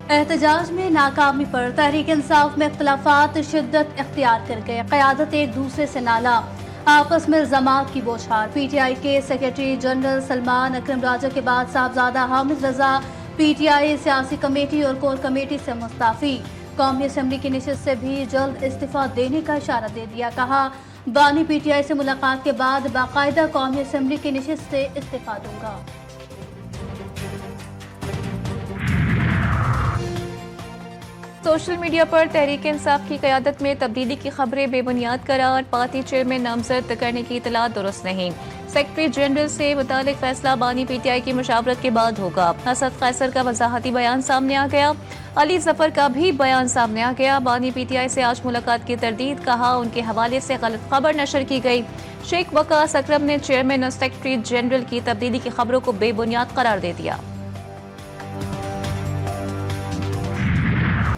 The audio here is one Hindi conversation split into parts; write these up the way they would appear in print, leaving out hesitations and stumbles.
एहतजाज में नाकामी पर तहरीक इंसाफ में इख्तलाफात शिद्दत इख्तियार कर गए। क़यादत एक दूसरे से नाला, आपस में इल्ज़ामात की बौछार। PTI के सेक्रेटरी जनरल सलमान अकरम राजा के बाद साहबजादा हामिद रजा PTI सियासी कमेटी और कोर कमेटी से मुस्ताफ़ी। कौमी असम्बली की नशिस्त से भी जल्द इस्तीफ़ा देने का इशारा दे दिया। कहा, बानी PTI से मुलाकात के बाद बाकायदा कौमी असम्बली की नशिस्त से इस्तीफ़ा दूंगा। सोशल मीडिया पर तहरीक इंसाफ की क़यादत में तब्दीली की खबरें बेबुनियाद करार, पार्टी चेयरमैन नामजद करने की इतला दुरुस्त नहीं। सेक्रेटरी जनरल से मुतालिक फैसला बानी PTI की मुशावरत के बाद होगा। असद कैसर का वजाहती बयान सामने आ गया, अली जफर का भी बयान सामने आ गया। बानी PTI से आज मुलाकात की तरदीद, कहा उनके हवाले से गलत खबर नशर की गई। शेख वकास अकरम ने चेयरमैन और सेक्रेटरी जनरल की तब्दीली की खबरों को बेबुनियाद करार दे दिया।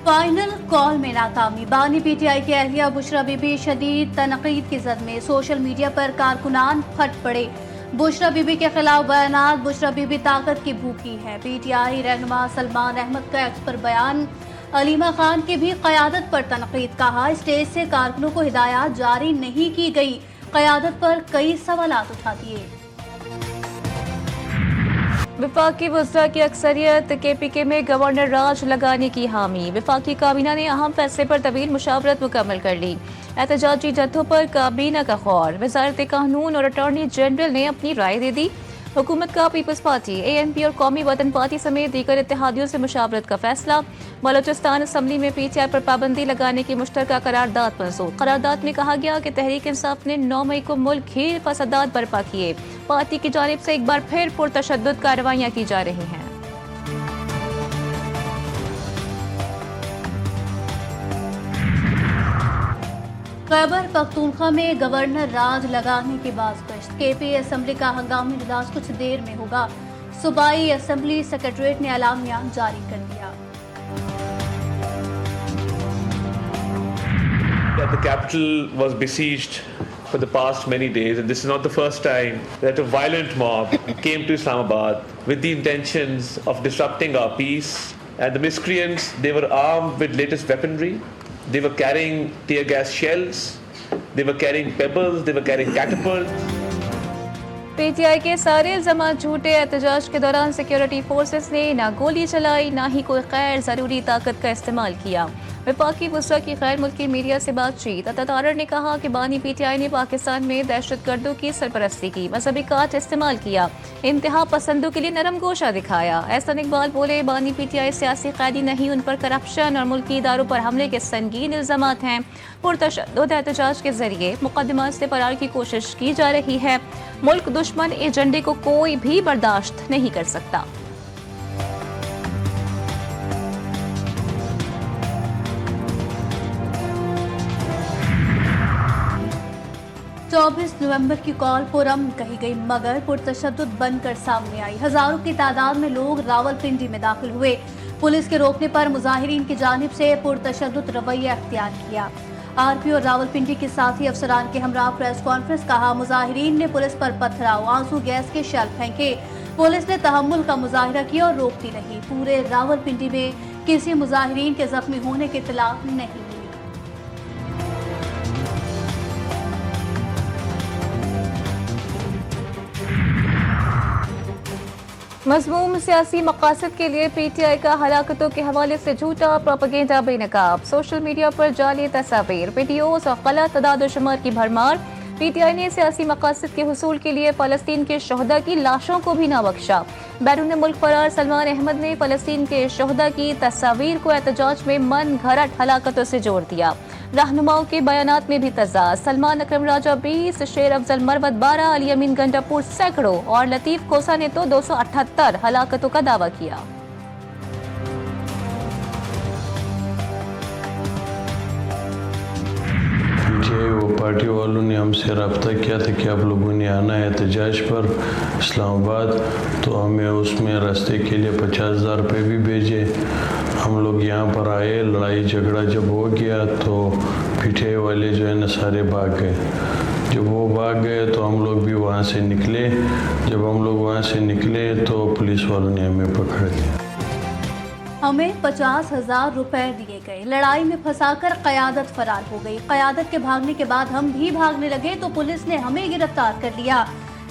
फाइनल कॉल में नाकामी, बानी PTI की अहलिया बुशरा बीबी शदीद तनकीद की जद में। सोशल मीडिया पर कारकुनान फट पड़े। बुशरा बीबी के खिलाफ बयानात, बुशरा बीबी ताकत की भूखी है। PTI रहनुमा सलमान अहमद का एक्स पर बयान, अलीमा खान की भी क़यादत पर तनकीद। कहा, स्टेज से कारकुनों को हिदायत जारी नहीं की गई, क़यादत पर कई सवालात उठा दिए। विफाकी वज़रा की अक्सरियत KPK में गवर्नर राज लगाने की हामी। विफाकी काबीना ने अहम फैसले पर तवील मुशावरत मुकम्मल कर ली। एहतजाजी जत्थों पर काबीना का गौर, वजारत कानून और अटॉर्नी जनरल ने अपनी राय दे दी। हुकूमत का पीपल्स पार्टी, ANP और कौमी वतन पार्टी समेत दीगर इत्तेहादियों से मुशावरत का फैसला। बलोचिस्तान असम्बली में PTI पर पाबंदी लगाने की मुश्तरका करारदाद मंजूर। करारदाद में कहा गया कि तहरीक इंसाफ ने 9 मई को मुल्क घिर फसादात बर्पा किए। पार्टी की जानिब से एक बार फिर पुरतशद्दुद कार्रवाइयां की जा रही हैं। खैबर पख्तूनख्वा में गवर्नर राज लगाने की बाज़गश्त। KP असम्बली का हंगामी इजलास कुछ देर में होगा। सूबाई असम्बली सेक्रेटरीट ने एलामिया जारी कर दिया। The capital was besieged for the past many days, and this is not the first time that a violent mob came to Islamabad with the intentions of disrupting our peace. And the miscreants, they were armed with latest weaponry. They were carrying tear gas shells, they were carrying pebbles, they were carrying catapults. PTI के सारे इल्ज़ामात झूठे। एहतजाज के दौरान सिक्योरिटी फोर्सेस ने ना गोली चलाई, ना ही कोई गैर ज़रूरी ताकत का इस्तेमाल किया। विफाकी वज़रा की गैर मुल्की मीडिया से बातचीत, अतातारर ने कहा कि बानी PTI ने पाकिस्तान में दहशतगर्दों की सरपरस्ती की, मजहबी काट इस्तेमाल किया, इंतहा पसंदों के लिए नरम गोशा दिखाया। एहसन इकबाल बोले, बानी PTI सियासी कैदी नहीं, उन पर करप्शन और मुल्की इदारों पर हमले के संगीन इल्ज़ामात हैं। पुरतशद्दुद एहतजाज के जरिए मुकदमा से फरार की कोशिश की जा रही है। मुल्क दुश्मन एजेंडे को कोई भी बर्दाश्त नहीं कर सकता। 24 नवंबर की कॉल पुरअमन कही गई, मगर पुरतशद्दुद बनकर सामने आई। हजारों की तादाद में लोग रावलपिंडी में दाखिल हुए। पुलिस के रोकने पर मुजाहिरीन की जानिब से पुरतशद्दुद रवैया अख्तियार किया। RP और रावलपिंडी के साथी अफसरान के हमरा प्रेस कॉन्फ्रेंस, कहा, मुजाहिरीन ने पुलिस पर पथराव, आंसू गैस के शेल फेंके। पुलिस ने तहम्मुल का मुजाहिरा किया और रोकती रही। पूरे रावलपिंडी में किसी मुजाहिरीन के जख्मी होने की इत्तला नहीं मिली। मज़मूम सियासी मकासद के लिए PTI का हलाकतों के हवाले से झूठा प्रोपेगेंडा बेनकाब। सोशल मीडिया पर जाली तस्वीर, वीडियोस और गलत अदाद-ओ-शुमार की भरमार। PTI ने सियासी मकासद के हुसूल के लिए फ़लस्तीन के शहदा की लाशों को भी ना बख्शा। बैरून मुल्क फरार सलमान अहमद ने फ़लस्तीन के शहदा की तस्वीर को एहतजाज में मन घड़त हलाकतों से जोड़ दिया। रहनुमाओं के बयानात में भी तजाद। सलमान अकरम राजा 20, शेर अफजल मरवत 12, अली अमीन गंडापुर सैकड़ों और लतीफ़ कोसा ने तो 278 हलाकतों का दावा किया। वो पार्टी वालों ने हमसे रब्ता किया था कि आप लोगों ने आना है एहतजाज पर इस्लामाबाद, तो हमें उसमें रास्ते के लिए 50,000 रुपये भी भेजे। हम लोग यहाँ पर आए, लड़ाई झगड़ा जब हो गया तो PTI वाले जो है ना सारे भाग गए। जब वो भाग गए तो हम लोग भी वहाँ से निकले। जब हम लोग वहाँ से निकले तो पुलिस वालों ने हमें पकड़ लिया। हमें 50,000 रुपए दिए गए। लड़ाई में फंसाकर क़यादत फरार हो गई। क़यादत के भागने के बाद हम भी भागने लगे तो पुलिस ने हमें गिरफ्तार कर लिया।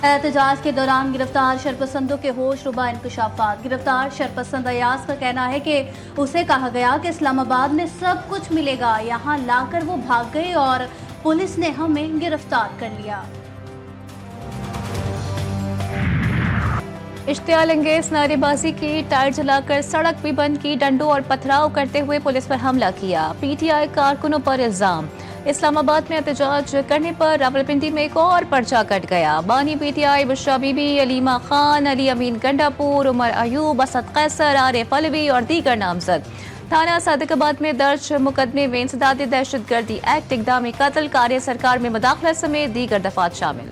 एहतजाज के दौरान गिरफ्तार शरपसंदों के होश रुबा इंकशाफात। गिरफ्तार शरपसंद अयाज का कहना है कि उसे कहा गया कि इस्लामाबाद में सब कुछ मिलेगा, यहाँ लाकर वो भाग गए और पुलिस ने हमें गिरफ्तार कर लिया। इश्तियाल अंगेज नारेबाजी की, टायर जलाकर सड़क भी बंद की, डंडों और पथराव करते हुए पुलिस पर हमला किया। पीटीआई कारकुनों पर इल्जाम। इस्लामाबाद में एहतजाज करने पर रावलपिंडी में एक और पर्चा कट गया। बानी पीटीआई बुशरा बीबी, अलीमा खान, अली अमीन गंडापुर, उमर अयूब, असद कैसर, आरिफ अलवी और दीगर नामजद। थाना सादिकाबाद में दर्ज मुकदमे में इंसदादी दहशतगर्दी एक्ट, इक़दामी कत्ल, कार्य सरकार में मुदाखलत समेत दीगर दफात शामिल।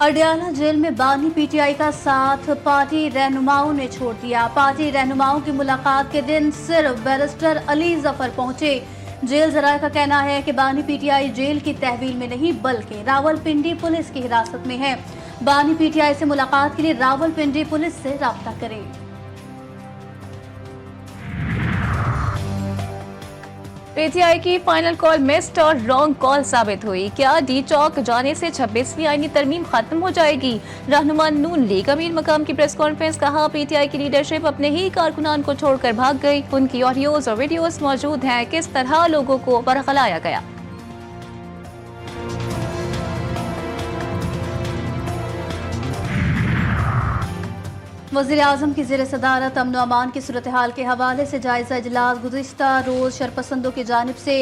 अडयाला जेल में बानी पीटीआई का साथ पार्टी रहनुमाओं ने छोड़ दिया। पार्टी रहनुमाओं की मुलाकात के दिन सिर्फ बैरिस्टर अली जफर पहुंचे। जेल जराये का कहना है कि बानी पीटीआई जेल की तहवील में नहीं बल्कि रावलपिंडी पुलिस की हिरासत में है। बानी पीटीआई से मुलाकात के लिए रावलपिंडी पुलिस से राब्ता करें। पीटीआई की फाइनल कॉल मिस्ड और रॉन्ग कॉल साबित हुई। क्या डी चौक जाने से 26वीं आईनी तरमीम खत्म हो जाएगी? रहनुमा नून लीग अमीर मकाम की प्रेस कॉन्फ्रेंस। कहा, पीटीआई की लीडरशिप अपने ही कारकुनान को छोड़कर भाग गई। उनकी ऑडियोज और वीडियोस मौजूद हैं, किस तरह लोगों को बरगलाया गया। वज़ीर आज़म की ज़ेर सदारत अमन अमान की सूरत हाल के हवाले से जायज़ा इजलास। गुज़िश्ता रोज़ शरपसंदों की जानिब से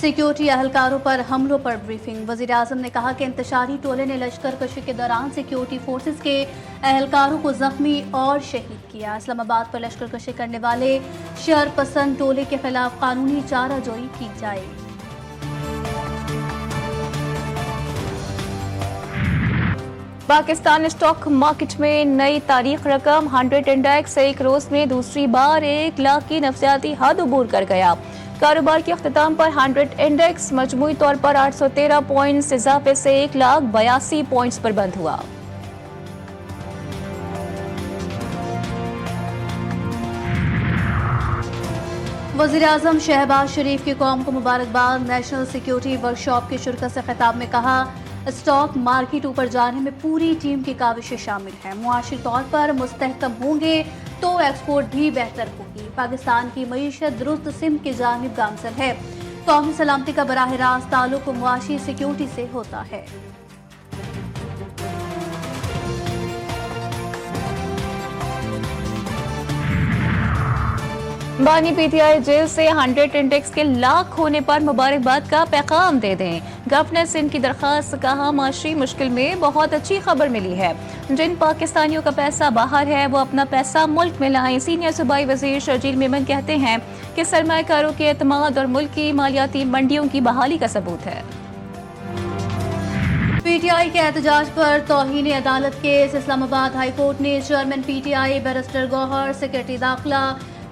सिक्योरिटी अहलकारों पर हमलों पर ब्रीफिंग। वज़ीर आज़म ने कहा कि इंतशारी टोले ने लश्कर कशी के दौरान सिक्योरिटी फोर्सेस के अहलकारों को जख्मी और शहीद किया। इस्लामाबाद पर लश्कर कशी करने वाले शरपसंद टोले के खिलाफ कानूनी चाराजोई की जाए। पाकिस्तान स्टॉक मार्केट में नई तारीख रकम 100 इंडेक्स एक रोज में दूसरी बार 1 लाख की नफसियाती हद अबूर कर गया। कारोबार के अख्ताम पर 100 इंडेक्स मजमूई तौर पर 813 पॉइंट्स इजाफे से 1,82 पॉइंट्स पर बंद हुआ। वज़ीर आज़म शहबाज शरीफ की कौम को मुबारकबाद। नेशनल सिक्योरिटी वर्कशॉप की शिरकत से खिताब में कहा, स्टॉक मार्केट ऊपर जाने में पूरी टीम की काविशें शामिल हैं। मुआशी तौर पर मुस्तहकम होंगे तो एक्सपोर्ट भी बेहतर होगी। पाकिस्तान की मईशत दुरुस्त सिम की जानिब गामजन है। कौमी सलामती का बराह रास्त ताल्लुक मुआशी सिक्योरिटी से होता है। बानी पीटीआई जेल से 100 इंडेक्स के लाख होने पर मुबारकबाद का पैगाम दे दें। गवर्नर सिंध की दरखास्त। कहा, माशी मुश्किल में बहुत अच्छी खबर मिली है। जिन पाकिस्तानियों का पैसा बाहर है वो अपना पैसा मुल्क में लाएं। सीनियर सूबाई वजीर शर्जील मेमन कहते हैं कि सरमायाकारों के एतमाद और मुल्क की मालियाती मंडियों की बहाली का सबूत है। पीटीआई के एहतजाज पर तौहीन अदालत केस। इस्लामाबाद हाई कोर्ट ने chairman PTI barrister Gohar, secretary दाखिला,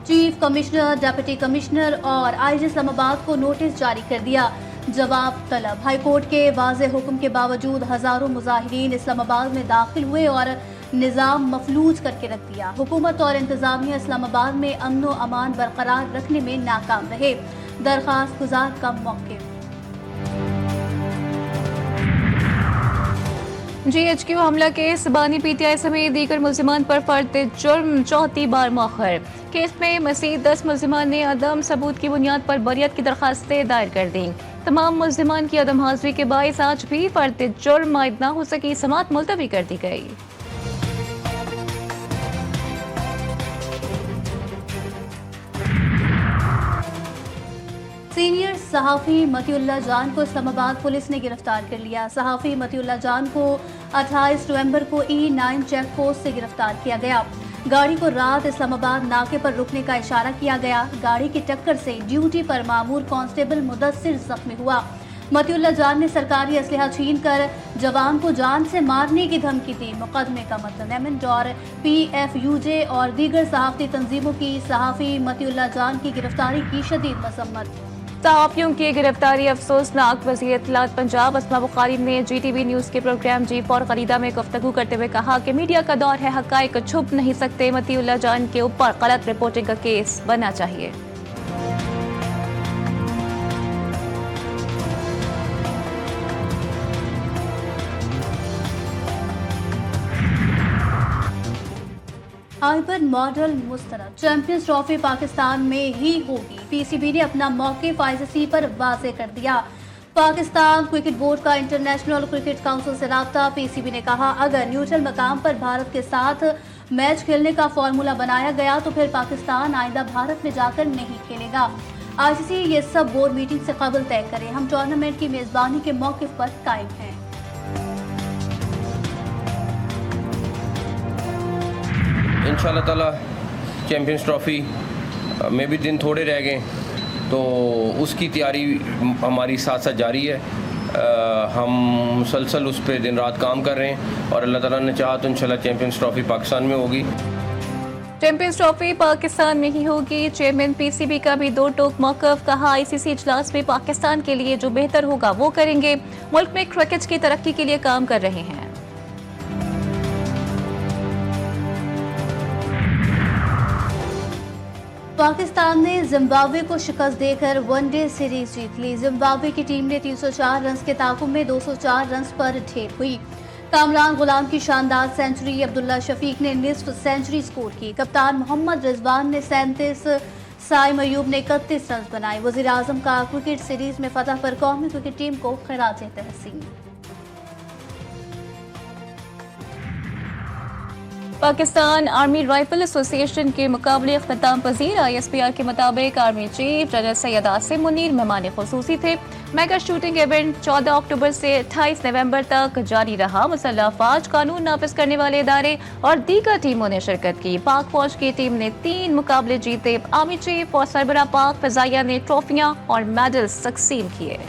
चीफ कमिश्नर, डिप्टी कमिश्नर और आईजी इस्लामाबाद को नोटिस जारी कर दिया। जवाब तलब। हाई कोर्ट के वाज़े हुक्म के बावजूद हजारों मुजाहिरीन इस्लामाबाद में दाखिल हुए और निज़ाम मफलूज करके रख दिया। हुकूमत और इंतजामिया इस्लामाबाद में अमन व अमान बरकरार रखने में नाकाम रहे। दरखास्त गुजार का मौक़िफ़। GHQ हमला केस। बानी पीटीआई समेत दीगर मुल्जिमान पर फर्द जुर्म चौथी बार मौखर। केस में मज़ीद 10 मुल्जिमान ने अदम सबूत की बुनियाद पर बरियत की दरखास्तें दायर कर दी। तमाम मुल्जिमान की अदम हाजिरी के बायस आज भी फर्द जुर्म आयद न हो सकी। समाअत मुलतवी कर दी गई। सीनियर सहाफ़ी मतीउल्लाह जान को इस्लामाबाद पुलिस ने गिरफ्तार कर लिया। सहाफ़ी मतीउल्लाह जान को 28 नवंबर को E9 चेक पोस्ट से गिरफ्तार किया गया। गाड़ी को रात इस्लामाबाद नाके पर रुकने का इशारा किया गया। गाड़ी की टक्कर से ड्यूटी पर मामूर कांस्टेबल मुदस्सिर जख्मी हुआ। मतीउल्लाह जान ने सरकारी असलहा छीन कर जवान को जान से मारने की धमकी दी। मुकदमे का मतलब एमएन और PFUJ और दीगर सहाफ़ती तंजीमों की सहाफ़ी मतीउल्लाह जान की गिरफ्तारी की शदीद मजम्मत। सहाफियों की गिरफ्तारी अफसोसनाक। वज़ीर इत्तलात पंजाब अस्मा बुखारी ने GTV न्यूज़ के प्रोग्राम जी फॉर खलीदा में गुफ्तगू करते हुए कहा कि मीडिया का दौर है, हक़ाइक़ छुप नहीं सकते। मतीउल्लाह जान के ऊपर गलत रिपोर्टिंग का केस बनना चाहिए। हाइबर मॉडल मुस्तरद चैंपियंस ट्रॉफी पाकिस्तान में ही होगी। PCB ने अपना मौक़िफ़ ICC पर वाज़ेह कर दिया। पाकिस्तान क्रिकेट बोर्ड का इंटरनेशनल क्रिकेट काउंसिल से राब्ता। PCB ने कहा, अगर न्यूट्रल मकाम पर भारत के साथ मैच खेलने का फॉर्मूला बनाया गया तो फिर पाकिस्तान आइंदा भारत में जाकर नहीं खेलेगा। ICC ये सब बोर्ड मीटिंग से कबल तय करे। हम टूर्नामेंट की मेज़बानी के मौक़िफ़ पर कायम हैं। इंशाल्लाह ताला चैम्पियंस ट्रॉफ़ी में भी दिन थोड़े रह गए, तो उसकी तैयारी हमारी साथ साथ जारी है। हम मुसलसल उस पर दिन रात काम कर रहे हैं और अल्लाह ताला ने चाहा तो इंशाल्लाह चैम्पियंस ट्रॉफ़ी पाकिस्तान में होगी। चैंपियंस ट्रॉफी पाकिस्तान में ही होगी। चेयरमैन PCB का भी दो टोक मौक़िफ़। कहा, ICC इजलास में पाकिस्तान के लिए जो बेहतर होगा वो करेंगे। मुल्क में क्रिकेट की तरक्की के लिए काम कर रहे हैं। पाकिस्तान ने जिम्बाब्वे को शिकस्त देकर वनडे सीरीज जीत ली। जिम्बाब्वे की टीम ने 304 रन के ताकुब में 204 रन पर ढेर हुई। कामरान गुलाम की शानदार सेंचुरी, अब्दुल्ला शफीक ने निस्फ सेंचुरी स्कोर की। कप्तान मोहम्मद रिजवान ने 37, साइम अयूब ने 31 रन बनाए। वज़ीर आज़म का क्रिकेट सीरीज में फतह पर कौमी क्रिकेट टीम को खिराज तहसीन। पाकिस्तान आर्मी राइफल एसोसिएशन के मुकाबले अख्ताम पजीर। ISPR के मुताबिक army chief general Syed Asim Munir मेहमान खुसूसी थे। मेगा शूटिंग इवेंट 14 अक्टूबर से 28 नवंबर तक जारी रहा। मुसल्लह अफवाज, कानून नाफिज करने वाले इदारे और दीगर टीमों ने शिरकत की। पाक फौज की टीम ने 3 मुकाबले जीते। आर्मी चीफ और सरबराह पाक फ़िज़ाइया ने ट्रॉफियां और मेडल्स तकसीम किए।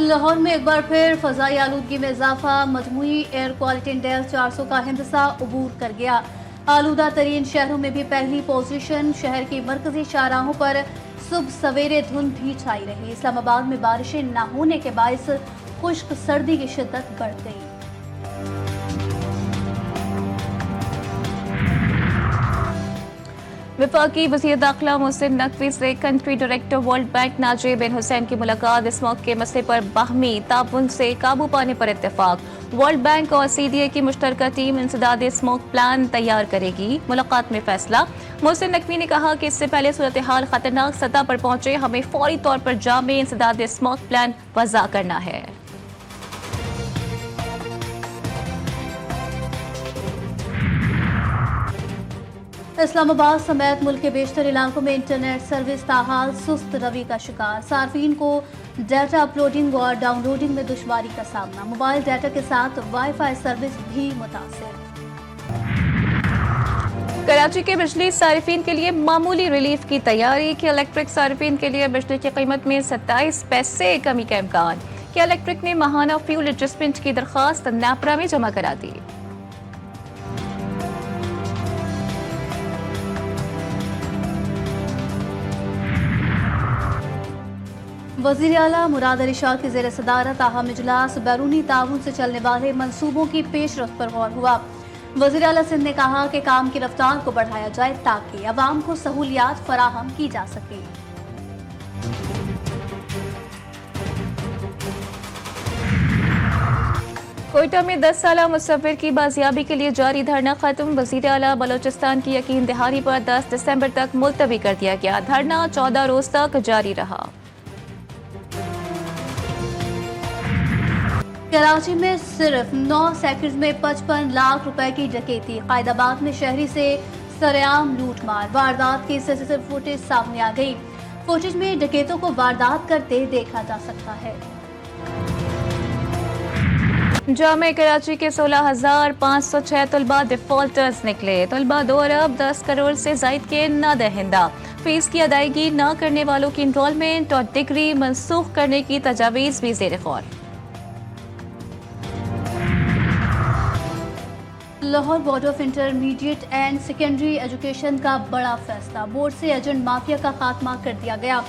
लाहौर में एक बार फिर फ़ज़ाई आलूदगी में इजाफा। मजमूई एयर क्वालिटी इंडेक्स 400 का हिंदसा अबूर कर गया। आलूदा तरीन शहरों में भी पहली पोजीशन। शहर की मरकजी शाहराहों पर सुबह सवेरे धुंध भी छाई रही। इस्लामाबाद में बारिशें न होने के बायस खुश्क सर्दी की शिद्दत बढ़ गई। वफाकी वज़ीर दाखिला मोहसिन नकवी से कंट्री डायरेक्टर वर्ल्ड बैंक नाजिर बिन हुसैन की मुलाकात। इस मौके के मसले पर बाहमी ताउन से काबू पाने पर इत्तेफाक। वर्ल्ड बैंक और CDA की मुश्तरका टीम इंसदाद स्मोक प्लान तैयार करेगी। मुलाकात में फैसला। मोहसिन नकवी ने कहा कि इससे पहले सूरत हाल खतरनाक सतह पर पहुंचे, हमें फौरी तौर पर जामे इंसदाद स्मोक प्लान वज़ा करना है। इस्लामाबाद समेत मुल्क के बेशतर इलाकों में इंटरनेट सर्विस ताहाल सुस्त रवि का शिकार। सार्फिन को डाटा अपलोडिंग और डाउनलोडिंग में दुश्वारी का सामना। मोबाइल डाटा के साथ वाईफाई सर्विस भी मुतासिर। कराची के बिजली सारिफिन के लिए मामूली रिलीफ की तैयारी। कि इलेक्ट्रिक सारिफिन के लिए बिजली की कीमत में 27 पैसे कमी का इम्कान। कि इलेक्ट्रिक ने माहाना फ्यूल एडजस्टमेंट की दरख्वास्त नापरा में जमा करा दी। वज़ीर आला मुराद अली शाह की ज़ेर सदारत अहम इजलास बैरूनी ताउन से चलने वाले मंसूबों की पेशरफ्त पर गौर हुआ। वज़ीर आला सिंध ने कहा कि काम की रफ्तार को बढ़ाया जाए ताकि अवाम को सहूलियात फराहम की जा सके। कोयटा में 10 साला मुसव्विर की बाजियाबी के लिए जारी धरना खत्म। वज़ीर आला बलोचिस्तान की यकीन दहारी पर 10 दिसंबर तक मुलतवी कर दिया गया। धरना 14 रोज तक जारी रहा। कराची में सिर्फ 9 सेकंड्स में 55 लाख रुपए की डकैती। कायदाबाद में शहरी से सरेआम लूटमार। वारदात की CCTV फुटेज सामने आ गई। फुटेज में डकैतों को वारदात करते देखा जा सकता है। जामे कराची के 16,506 तलबा डिफॉल्टर्स निकले। तलबा 2 अरब 10 करोड़ से जायद के ना दहिंदा। फीस की अदायगी न करने वालों की इनरोलमेंट और डिग्री मनसूख करने की तजावीज़ भी ज़ेर गौर। Lahore board of intermediate and secondary education का बड़ा फैसला, बोर्ड से एजेंट माफिया का खात्मा कर दिया गया।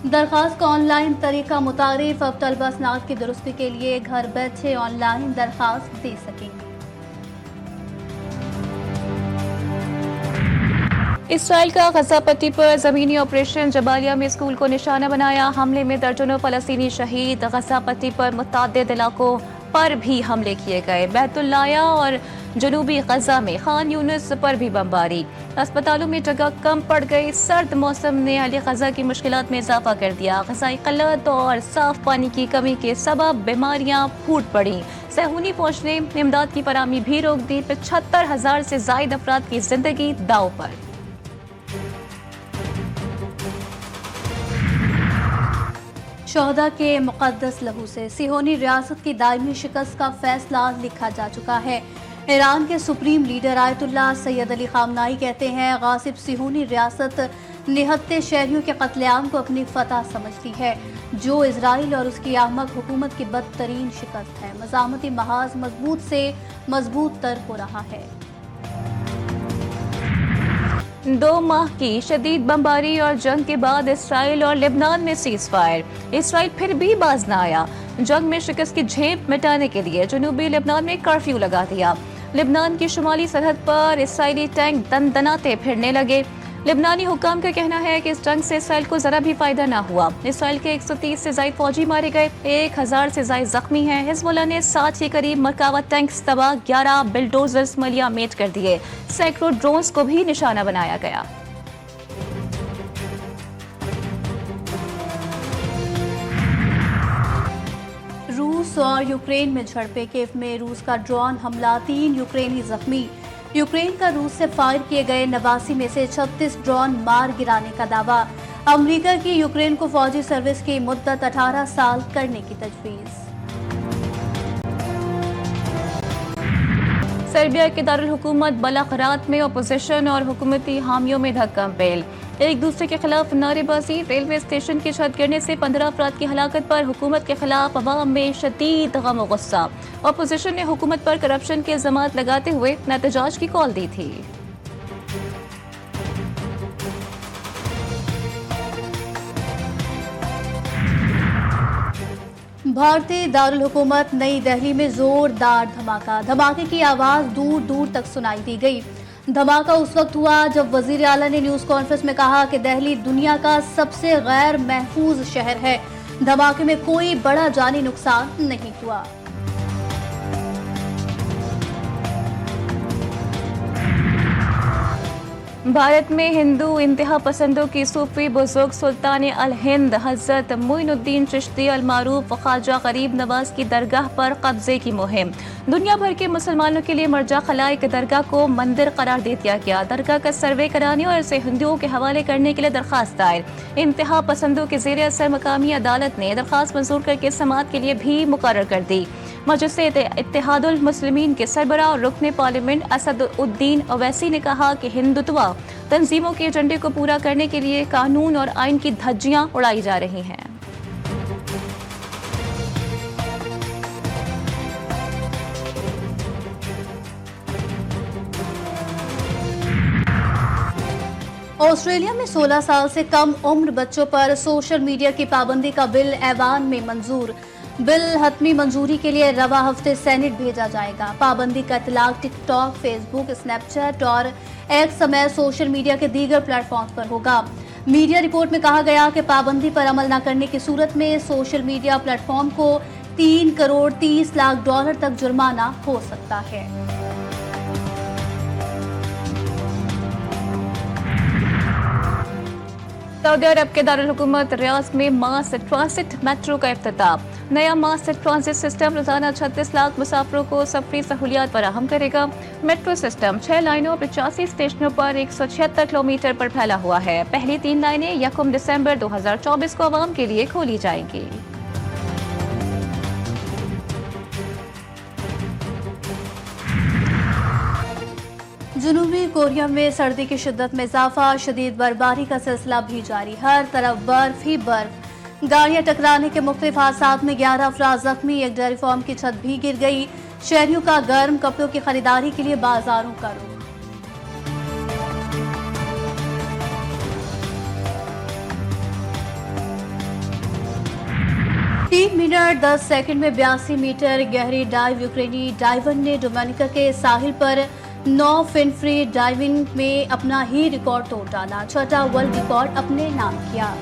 दरखास्त का ऑनलाइन तरीका मुतारिफ, अब तलबा स्नात की दुरुस्ती के लिए घर बैठे ऑनलाइन दरखास्त दे सकेंगे। इसराइल का गजा पट्टी पर जमीनी ऑपरेशन, जबालिया में स्कूल को निशाना बनाया। हमले में दर्जनों फलस्तीनी शहीद। गजा पट्टी पर मुतअद्दिद इलाकों पर भी हमले किए गए। बैतुल्लाया और जनूबी गजा में खान यूनिस पर भी बमबारी। अस्पतालों में जगह कम पड़ गई। सर्द मौसम ने अहले गजा की मुश्किलात में इजाफा कर दिया। गजाई क़ल्लत और साफ पानी की कमी के सबब बीमारियां फूट पड़ी। सहूनी फौज ने इमदाद की फराहमी भी रोक दी। 75,000 से जायद अफराद की जिंदगी दांव पर। शोहदा के मुक़द्दस लहू से सिहोनी रियासत की दायमी शिकस्त का फैसला लिखा जा चुका है। ईरान के supreme leader Ayatollah Sayyid Ali Khamenei कहते हैं, गासिब सिहोनी रियासत निहत्ते शहरियों के कत्लेआम को अपनी फतह समझती है, जो इजराइल और उसकी अहमक हुकूमत की बदतरीन शिकस्त है। मज़ामती महाज मजबूत से मजबूत तर हो रहा है। 2 माह की शदीद बमबारी और जंग के बाद इसराइल और लेबनान में सीज फायर। इसराइल फिर भी बाज न आया। जंग में शिकस्त की झेप मिटाने के लिए जनूबी लेबनान में कर्फ्यू लगा दिया। लेबनान की शुमाली सरहद पर इसराइली टैंक दनदनाते फिरने लगे। लेबनानी हुकाम का कहना है कि इस जंग से इसराइल को जरा भी फायदा न हुआ। इसराइल के 130 से ज्यादा फौजी मारे गए, 1000 से ज्यादा जख्मी हैं। हिजबुल्लाह ने 60 के करीब मरकावा टैंक्स तबाह, 11 बिल्डोजर्स मलिया मेट कर दिए। सैकड़ों ड्रोन्स को भी निशाना बनाया गया। रूस और यूक्रेन में झड़पें। कीव में रूस का ड्रोन हमला, 3 यूक्रेनी जख्मी। यूक्रेन का रूस से फायर किए गए 89 में से 36 ड्रोन मार गिराने का दावा। अमेरिका की यूक्रेन को फौजी सर्विस की मुद्दत 18 साल करने की तजवीज़। सर्बिया के दारुल हुकूमत बलागरात में अपोजिशन और हुकूमती हामियों में धक्का पेल। एक दूसरे के खिलाफ नारेबाजी। रेलवे स्टेशन की छत गिरने से 15 अफराद की हलाकत पर हुकूमत के खिलाफ अवाम में शदीद गम और गुस्सा। अपोजिशन ने हुकूमत पर करप्शन के इल्जामात लगाते हुए एहतजाज की कॉल दी थी। भारतीय दारुल हुकूमत नई दिल्ली में जोरदार धमाका। धमाके की आवाज दूर दूर तक सुनाई दी गई। धमाका उस वक्त हुआ जब वजीर आला ने न्यूज कॉन्फ्रेंस में कहा कि दिल्ली दुनिया का सबसे गैर महफूज शहर है। धमाके में कोई बड़ा जानी नुकसान नहीं हुआ। भारत में हिंदू इंतहा पसंदों की सूफी बुजुर्ग सुल्तान अल हिंद हजरत मोइनुद्दीन चिश्ती अल मारूफ ख्वाजा गरीब नवाज की दरगाह पर कब्जे की मुहिम। दुनिया भर के मुसलमानों के लिए मर्जा खलाइक दरगाह को मंदिर करार दे दिया गया। दरगाह का सर्वे कराने और इसे हिंदुओं के हवाले करने के लिए दरखास्त दायर। इंतहा पसंदों के ज़ेर असर मकामी अदालत ने दरखास्त मंजूर करके समाअत के लिए भी मुकर्रर कर दी। मजलिस इत्तेहादुल मुस्लिमीन के सरबराह और रुकन पार्लियामेंट असदुद्दीन ओवैसी ने कहा कि हिंदुत्व तंजीमों के एजेंडे को पूरा करने के लिए कानून और आइन की धज्जियां उड़ाई जा रही हैं। ऑस्ट्रेलिया में 16 साल से कम उम्र बच्चों पर सोशल मीडिया की पाबंदी का बिल ऐवान में मंजूर। बिल हतमी मंजूरी के लिए रवा हफ्ते सेनेट भेजा जाएगा। पाबंदी का इतलाक टिकटॉक, फेसबुक, स्नैपचैट और एक्स समेत सोशल मीडिया के दीगर प्लेटफॉर्म पर होगा। मीडिया रिपोर्ट में कहा गया कि पाबंदी पर अमल न करने की सूरत में सोशल मीडिया प्लेटफॉर्म को $3 करोड़ 30 लाख तक जुर्माना हो सकता है। सऊदी अरब के दारुल हुकूमत रियाद में मास ट्रांसिट मेट्रो का इफ्तिताह। नया मास ट्रांसिट सिस्टम रोजाना 36 लाख मुसाफिरों को सफरी सहूलियात फराहम करेगा। मेट्रो सिस्टम 6 लाइनों और 85 स्टेशनों पर 176 किलोमीटर पर फैला हुआ है। पहली 3 लाइनें 1 दिसंबर 2024 को आवाम के लिए खोली जाएंगी। जनूबी कोरिया में सर्दी की शिद्दत में इजाफा, शदीद बर्फबारी का सिलसिला भी जारी। हर तरफ बर्फ ही बर्फ। गाड़ियां टकराने के मुख्तलिफ हादसात में 11 अफराद जख्मी। एक डेयरी फार्म की छत भी गिर गई। शहरियों का गर्म कपड़ों की खरीदारी के लिए बाजारों का रुख। तीन मिनट 10 सेकंड में 82 मीटर गहरी डाइव यूक्रेनी डाइवर ने डोमिनिका के साहिल पर 9 फिन फ्री डाइविंग में अपना ही रिकॉर्ड तोड़ डाला। छठा वर्ल्ड रिकॉर्ड अपने नाम किया।